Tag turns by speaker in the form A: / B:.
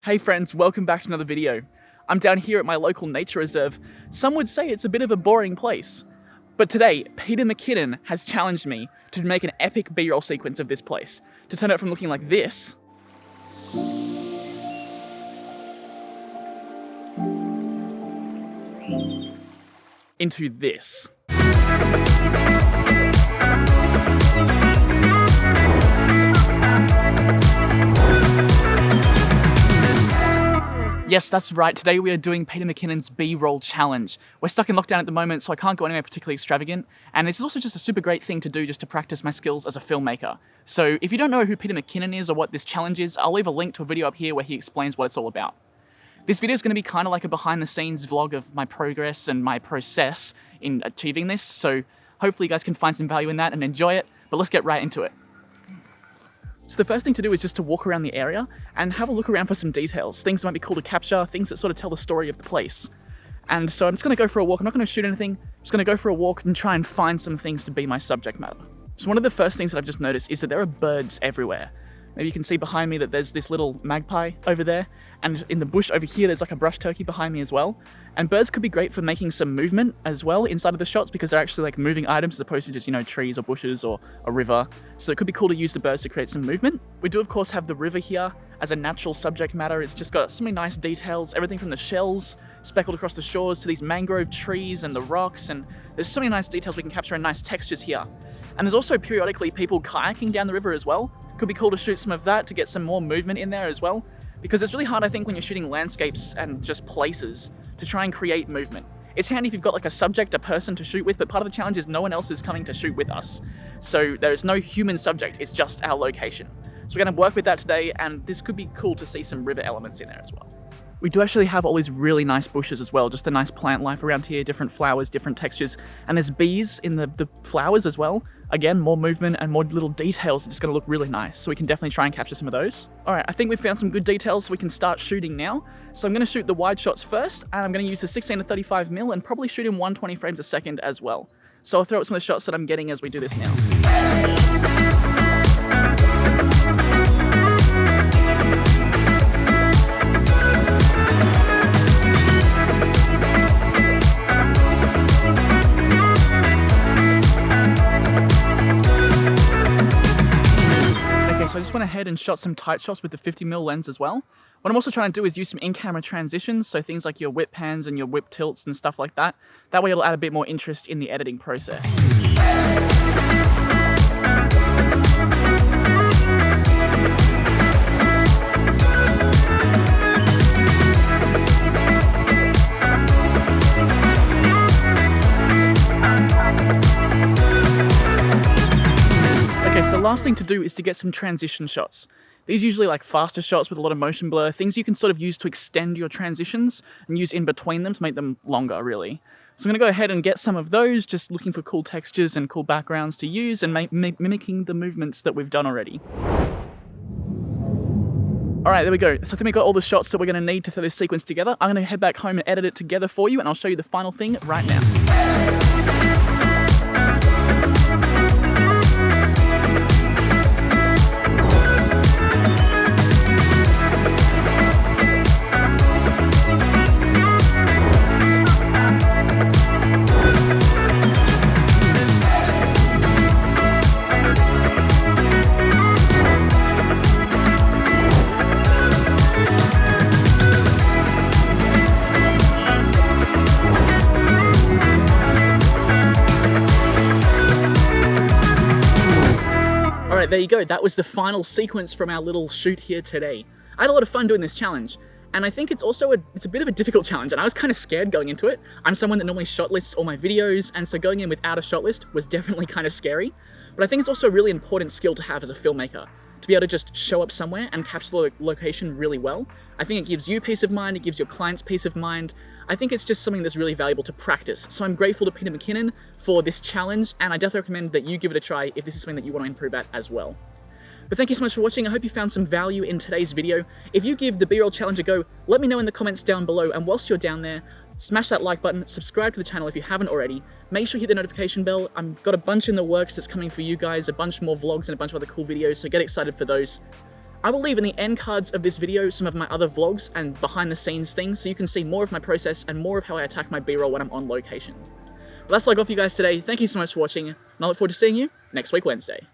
A: Hey friends, welcome back to another video. I'm down here at my local nature reserve. Some would say it's a bit of a boring place. But today, Peter McKinnon has challenged me to make an epic B-roll sequence of this place, to turn it from looking like this into this. Yes, that's right. Today we are doing Peter McKinnon's B-roll challenge. We're stuck in lockdown at the moment, so I can't go anywhere particularly extravagant. And this is also just a super great thing to do just to practice my skills as a filmmaker. So if you don't know who Peter McKinnon is or what this challenge is, I'll leave a link to a video up here where he explains what it's all about. This video is going to be kind of like a behind-the-scenes vlog of my progress and my process in achieving this. So hopefully you guys can find some value in that and enjoy it. But let's get right into it. So the first thing to do is just to walk around the area and have a look around for some details, things that might be cool to capture, things that sort of tell the story of the place. And so I'm just going to go for a walk. I'm not going to shoot anything. I'm just going to go for a walk and try and find some things to be my subject matter. So one of the first things that I've just noticed is that there are birds everywhere. Maybe you can see behind me that there's this little magpie over there, and in the bush over here there's like a brush turkey behind me as well. And birds could be great for making some movement as well inside of the shots because they're actually like moving items as opposed to just, trees or bushes or a river. So it could be cool to use the birds to create some movement. We do of course have the river here as a natural subject matter. It's just got so many nice details, everything from the shells speckled across the shores to these mangrove trees and the rocks, and there's so many nice details we can capture and nice textures here. And there's also periodically people kayaking down the river as well. Could be cool to shoot some of that to get some more movement in there as well, because it's really hard, I think, when you're shooting landscapes and just places to try and create movement. It's handy if you've got like a subject, a person to shoot with, but part of the challenge is no one else is coming to shoot with us. So there's no human subject, it's just our location. So we're going to work with that today, and this could be cool to see some river elements in there as well. We do actually have all these really nice bushes as well, just a nice plant life around here, different flowers, different textures, and there's bees in the flowers as well. Again, more movement and more little details that just going to look really nice, so we can definitely try and capture some of those. Alright, I think we've found some good details, so we can start shooting now. So I'm going to shoot the wide shots first, and I'm going to use the 16 to 35mm and probably shoot in 120 frames a second as well. So I'll throw out some of the shots that I'm getting as we do this now. So I just went ahead and shot some tight shots with the 50mm lens as well. What I'm also trying to do is use some in-camera transitions, so things like your whip pans and your whip tilts and stuff like that. That way it'll add a bit more interest in the editing process. So last thing to do is to get some transition shots. These are usually like faster shots with a lot of motion blur, things you can sort of use to extend your transitions and use in between them to make them longer, really. So I'm going to go ahead and get some of those, just looking for cool textures and cool backgrounds to use and mimicking the movements that we've done already. Alright, there we go. So I think we got all the shots that we're going to need to throw this sequence together. I'm going to head back home and edit it together for you, and I'll show you the final thing right now. Alright, there you go. That was the final sequence from our little shoot here today. I had a lot of fun doing this challenge, and I think it's also a bit of a difficult challenge, and I was kind of scared going into it. I'm someone that normally shot lists all my videos, and so going in without a shot list was definitely kind of scary. But I think it's also a really important skill to have as a filmmaker, to be able to just show up somewhere and capture the location really well. I think it gives you peace of mind, it gives your clients peace of mind. I think it's just something that's really valuable to practice. So I'm grateful to Peter McKinnon for this challenge, and I definitely recommend that you give it a try if this is something that you want to improve at as well. But thank you so much for watching. I hope you found some value in today's video. If you give the B-roll challenge a go, let me know in the comments down below, and whilst you're down there, smash that like button, subscribe to the channel if you haven't already, make sure you hit the notification bell. I've got a bunch in the works that's coming for you guys, a bunch more vlogs and a bunch of other cool videos, so get excited for those. I will leave in the end cards of this video some of my other vlogs and behind the scenes things so you can see more of my process and more of how I attack my B-roll when I'm on location. Well, that's all I got for you guys today. Thank you so much for watching, and I look forward to seeing you next week Wednesday.